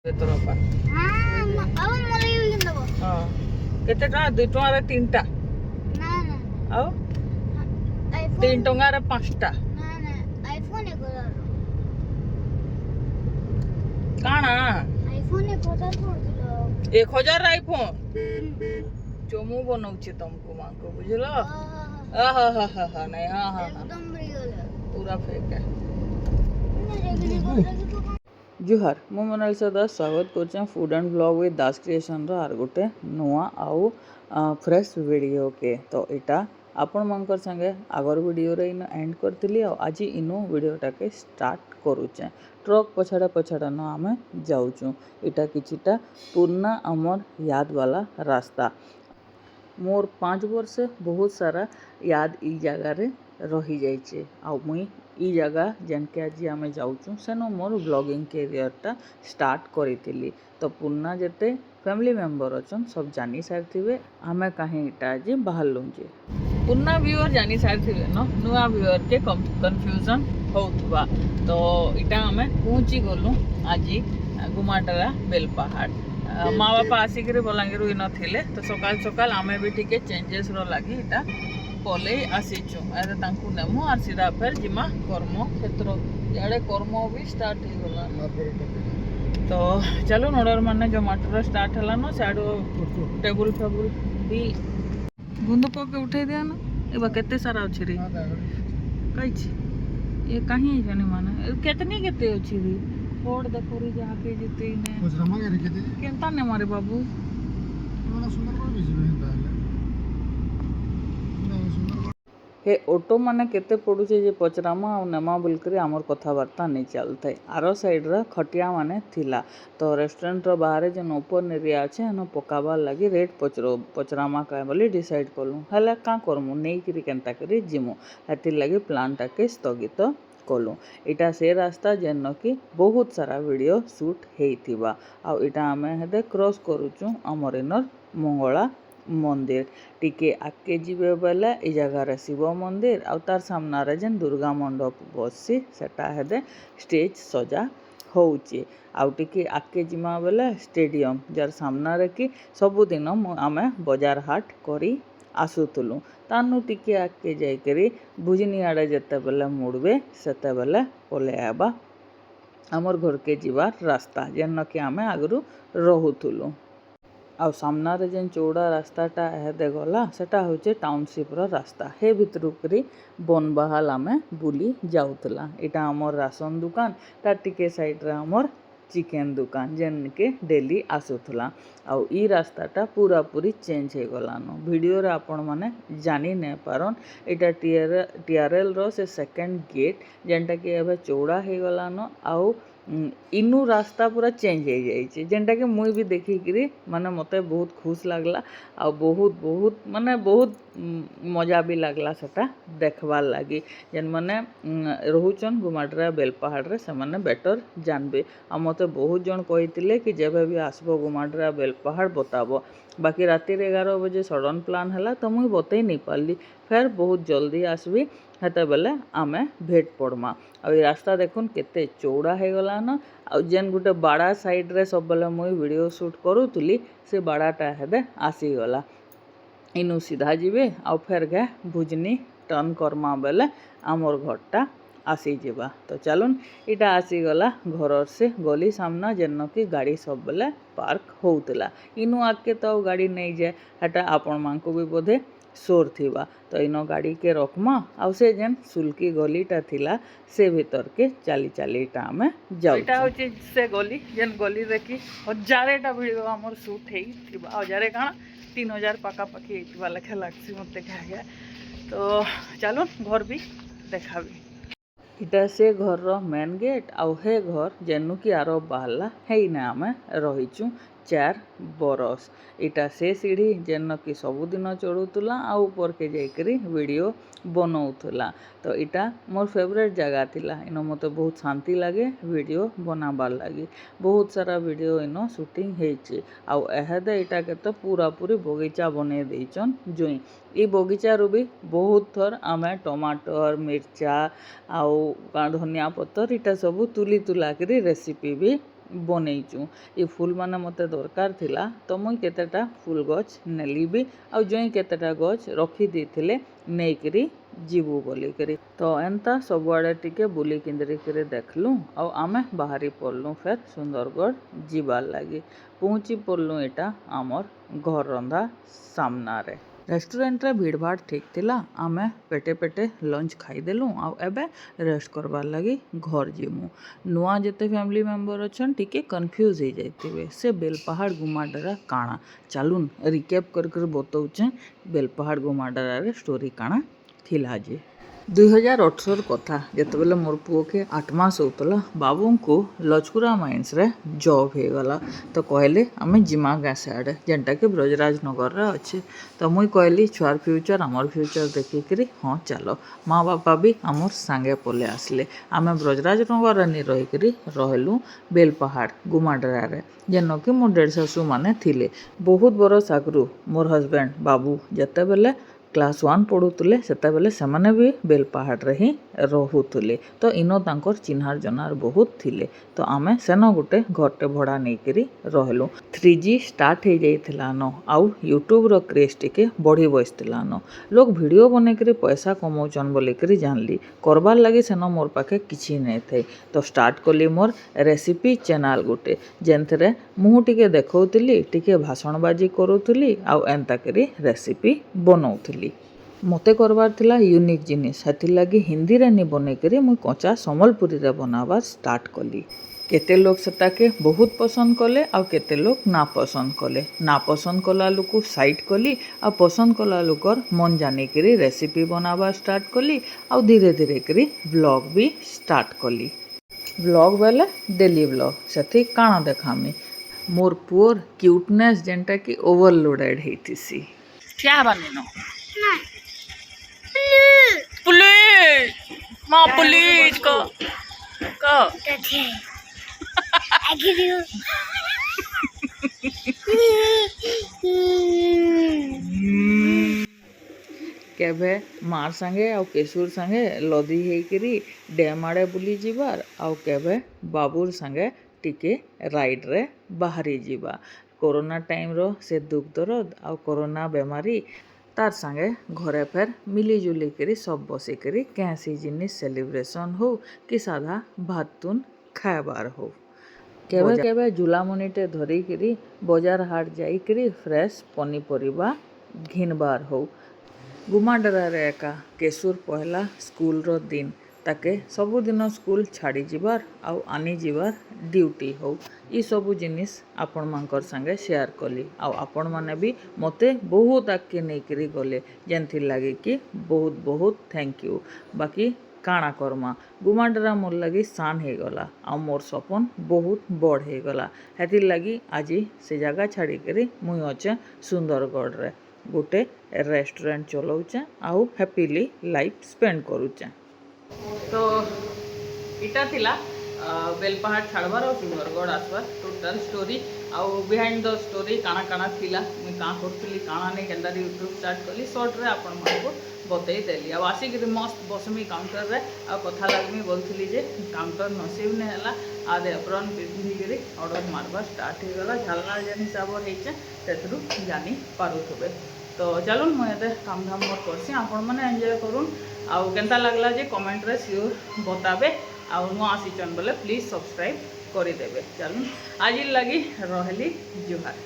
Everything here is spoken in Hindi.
କେତେ ଟଙ୍କା 2 ଟଙ୍କାରେ 3ଟା ଆଉ 3 ଟଙ୍କାରେ 5ଟା କାଣା 1000 ଆଇଫୋନ ଚମୁ ବନଉଛି ତମକୁ ମାଙ୍କୁ ବୁଝିଲ ନାଇଁ पूरा फेक है जुहार मु मोनालिसा दास स्वागत कर food and blog with Das creation आर गोटे नुआ आउ फ्रेश वीडियो के तो इटा आपण मानकर संगे आगर वीडियो रे इन एंड करथिली आज इनो वीडियोटा के स्टार्ट करूचे ट्रक पछाड़ा पछाड़ा न आमे जाऊचु इटा किछिटा पुरना अमर याद वाला रास्ता मोर 5 वर्ष बहुत सारा याद ई जगह रे रही जाइए आ मुई ई जगह जनके आज आम जाऊँ सेनो मोर ब्लॉगिंग कैरियरटा स्टार्ट करी तो पुरना जिते फैमिली मेंबर अच्छन सब जानी सारी आम कहीं इटा आज बाहर जे पुरना व्यूअर जानी सारी न नुआ व्यूअर के कन्फ्यूजन होउथबा तो इटा आम पहुँची गलु आज गुमाटरा बेलपहाड़ माँ बापा आसिक बलांगीर इन थे तो सकाल सकाल आम भी टिके चेंजेस लगी इटा पलई आसीचु अरे तांकु नेमु आर सीधा फेर जिमा कर्म क्षेत्र याडे कर्म भी स्टार्ट हो गला तो चलो ऑर्डर माने जो माटर स्टार्ट हला न साडो टेबल फेबल भी गुंद पके उठे दिया ना एबा केते सारा अछि रे कइछि ये कहीं जानी माने केतनी केते अछि रे फोड़ देखो रे जहाँ के जते ने पुजरमा के केते केनता ने मारे बाबू बड़ा सुंदर कर बिजी हेता हे ऑटो माने केते पड़ुचे जे पचरामा आ नेमा बोलकर आमर कथबार्ता नहीं चलता आर साइड रा खटिया माने थिला तो रेस्टोरेंट रो बाहर जे ओपन एरिया अच्छे न पकाबार लगी रेट पचरामा का बोली डिसाइड कलु हला का करमु नहीं करी केनता करी जिमु हेति लगी प्लान टाके स्थगित कलु इटा से रास्ता जेन कि बहुत सारा वीडियो शूट हेइथिबा आ इटा आमे हेदे क्रॉस करूचु अमर इनर मंगला मंदिर टिके आगे जीवे बेले ई जगह शिव मंदिर आ तार सामने जेन दुर्गा मंडप बसी सेटा हेदे स्टेज सजा होउची आउ टिके आगे जिमा बेले स्टेडियम जार सामने कि सबुदिन आमे बाजार हाट करी आसुतलु तानु टिके आगे जाइकरी भुजनी आड़े जेते बेले मुड़बे सेते बेले पले आबा हमर घर के जीवार रास्ता जेन कि आमे आगरू रहुतलु आ सामने जेन चौड़ा रास्ताटा हेदे गला सेटा होचे टाउनशिप रो रास्ता हे भितरुकरी बनबाहाल आमे बुली जाउतला इटा हमर राशन दुकान तार टिके साइड रे हमर चिकेन दुकान जेन के डेली आसुतला आ ई रास्ताटा पूरा पूरी चेंज हे गलानो वीडियो रे आपण माने जानी ने पारन इटा टीआरएल रो से सेकंड गेट जेनटा कि एबे चौड़ा हे गलानो आ इनु रास्ता पूरा चेंज हो जाइए जेनटा कि मुई भी देखिकी माने मते बहुत खुश लगला आ बहुत बहुत माने बहुत मजा भी लगला सेटा देखबार लगी जेन माने रहुचन गुमाटरा बेलपहाड़ रे से माने बेटर जानबे आ मते बहुत जन कहितिले कि जेबे भी आसबो गुमाटरा बेलपहाड़ बताबो बाकी राति 11 बजे सडन प्लान हला तो मुई बतई नहीं पारली फिर बहुत जल्दी आसबी हेते बेले आमे भेट पड़मा आ रास्ता देखुन केते चौड़ा हे गला न आ जेन गुटे बाड़ा साइड रे सब बेले मुई वीडियो शूट करूतली से बाड़ाटा हेदे आसी गला इनु सीधा जीवे आ फिर गे भुजनी टर्न करमा बेले आमर घरटा आसी जीवा तो चलुन इटा आसी गला घर से गली सामना जेन कि गाड़ी सब बेले पार्क होउतला इनु आके तो गाड़ी नहीं जाए हेटा आपण मानकु भी बोधे सोर थिबा तो इनो गाड़ी के रखमा आ से जेन सुल्की गलीटा थिला से भीतर के चाली चालीटा आमे जाउ इटा होची से गली जेन गली रे कि हजारेटा वीडियो हमर शूट हेई थिबा हजारे काना 3000 पाका पाखी हेतिबा लेखा लागसी मते खाया तो चलो घर भी देखाबी इटा से घर रो मेन गेट आ हे घर जेनु कि आरो बाहला हेई ना आमे रहिचु 4 बरस इटा से सीढ़ी जेन कि सबुदिन चढ़ुला आ ऊपर के जाइकरी वीडियो बनौला तो इटा मोर फेवरेट जगह थिला इन मते बहुत शांति लगे वीडियो बनाबार लगी बहुत सारा वीडियो इन शूटिंग हेचे आ एहदे इटा के तो पूरा पूरी बगीचा बने देइचन जुई ई बगीचा रू भी बहुत थर आमे टमाटर मिर्चा आउ धनिया पत्तर इटा सब तुली तुला करी रेसिपी भी बनेइचु। ये फूल माने मते दरकार थिला तो मुई केतेटा फूल गछ नेली भी आ जोई केतेटा गछ रखी देथिले नेइकरी जीवु बोलिकरी। तो एंता सबुआड़े टिके बुली किंदरी देखलु आ आमे बाहरी पड़लु फेर सुंदरगढ़ जीवार लागी। पहुँची पड़लु एटा आमर घर रंधा सामना रे। रेस्टोरेंट रे भीड़ भाड़ ठीक थिला। आमे पेटे पेटे लंच खाईदेलु आ एबे रेस्ट करबार लगी घर जीमु। नुआ जेते फैमिली मेंबर अछन टिके कन्फ्यूज हो जाइतिबे से बेलपहाड़ गुमाडरा काଣା। चलुन रिकैप कर बतौचे बेलपहाड़ गुमाडरा रे स्टोरी काଣା थिला जे। 2018 कथा जेतेबेले मोर पुओ के 8 मास होतला बाबू को लचकुरा माइंस रे जॉब हो गला। तो कहले आमे जिमा गाँ साइड जेनटा के ब्रजराज नगर रे अच्छे। तो मुई कहली छुआर फ्यूचर आमर फ्यूचर देखिकरी हाँ चलो माँ बापा भी आमर सांगे पले आसले। आमे ब्रजराज नगर रे रहीकरी रहलु बेलपहाड़ गुमाडरा रे जेन कि मोर डेढ़ शाशु माने थिले। बहुत बरस आगरू मोर हस्बैंड बाबू जेतेबेले क्लास 1 पढ़ुले सेतेबेले सेमाने भी बेलपहाड़ रे ही रहुले। तो इनो तांकर चिन्हार जनार बहुत थिले। तो आमे सेनो गुटे घरटे भड़ा नेकरी रहलु। 3G स्टार्ट हो जाइथिला न आउ यूट्यूब रो क्रेज टिके बढ़ी बसतिला न। लोग वीडियो बनेकरी पैसा कमाउचन बोलिकरी जानली करबार लगी सेनो मोर पाखे किछि नै थे। तो स्टार्ट कली मोर रेसिपी चैनल गुटे जेनथरे मु टिके देखौतिली टिके भाषणबाजी करूथुली आउ एंता करी रेसिपी बनौथुली। मते करबार थिला यूनिक जिनिस हेथि लगी हिंदी रे नि बने करी मुई कच्चा संबलपुरी रे बनाबार स्टार्ट कली। केते लोग सेटाके बहुत पसंद कले आ केते लोग ना पसंद कले। ना पसंद कला लोक साइड कली आ पसंद कला लोकर मन जानी करी रेसिपी बनाबार स्टार्ट कली आ धीरे धीरे करी ब्लॉग भी स्टार्ट कली। ब्लॉग बेले डेली ब्लॉग सेथि काଣା देखामी मोर पुअर क्यूटनेस जेनटा कि ओवरलोडेड हेतिसी। क्या बनिनो प्लीज माँ प्लीज को केभे मार संगे आउ केशुर संगे लदी हेकरी डैम आड़े बुली जीवार आउ केभे बाबूर संगे टिके राइड रे बाहरी जीवा। कोरोना टाइम रो से दुख दर्द आउ कोरोना बेमारी तार संगे घरे फेर मिली जुली करी सब बसी करी कैसी जिनिस सेलिब्रेशन हो कि साधा भात तुन खाएबार हो। केबे केबे जुलामणिटे धरी करी बाजार हाट जाई करी फ्रेश पनीपरिबा घिनबार हो। गुमाडरा रे एका केशुर पहला स्कूल रो दिन ताके सबुदिन स्कूल छाड़ी जीवार आउ आनी जीवार ड्यूटी हो। ई सबु जिनिस आपण मानकर संगे शेयर कली आउ आपण माने भी मते बहुत आगे नहीं करी गले जेनथि लागे कि बहुत बहुत थैंक यू। बाकी काଣା करमा गुमाडरा मोर लगी शान हो गला आ मोर सपन बहुत बड़ हो गला। हेति लगी आज से जगह छाड़ी करी मुई अच्छे सुंदरगढ़ रे गोटे रेस्टोरेंट चलाउचे आउ हैप्पीली लाइफ स्पेंड करूचे। तो इटा थिला बेलपहाड़ छाड़बार और सुंदरगढ़ आसबार टोटल स्टोरी आउ बिहाइंड द स्टोरी काଣା काଣା थिला मुई काँ करथुली काଣା नहीं केनता यूट्यूब स्टार्ट कली शॉर्ट रे आपण मानको बतई देली। आ आसिक मस्त बसमी काउंटर रे आ कथा लागमी बोलथुली जे काउंटर नसीब ने हला आदे एप्रन पिंधिकरी ऑर्डर मारबा स्टार्ट हो गला। झालना जेन हिसाब हेचे तेथरु जानी पारुथबे। तो चलुन मुझे काम धाम मोर करसी आपण मैंने एंजॉय करूँ आउ केनता लगला जे कमेंट रे सियोर बताबे आउ नुआ आसीचन बोले प्लीज सब्सक्राइब करदेवे। चलुन आज लगी रहली जुहार।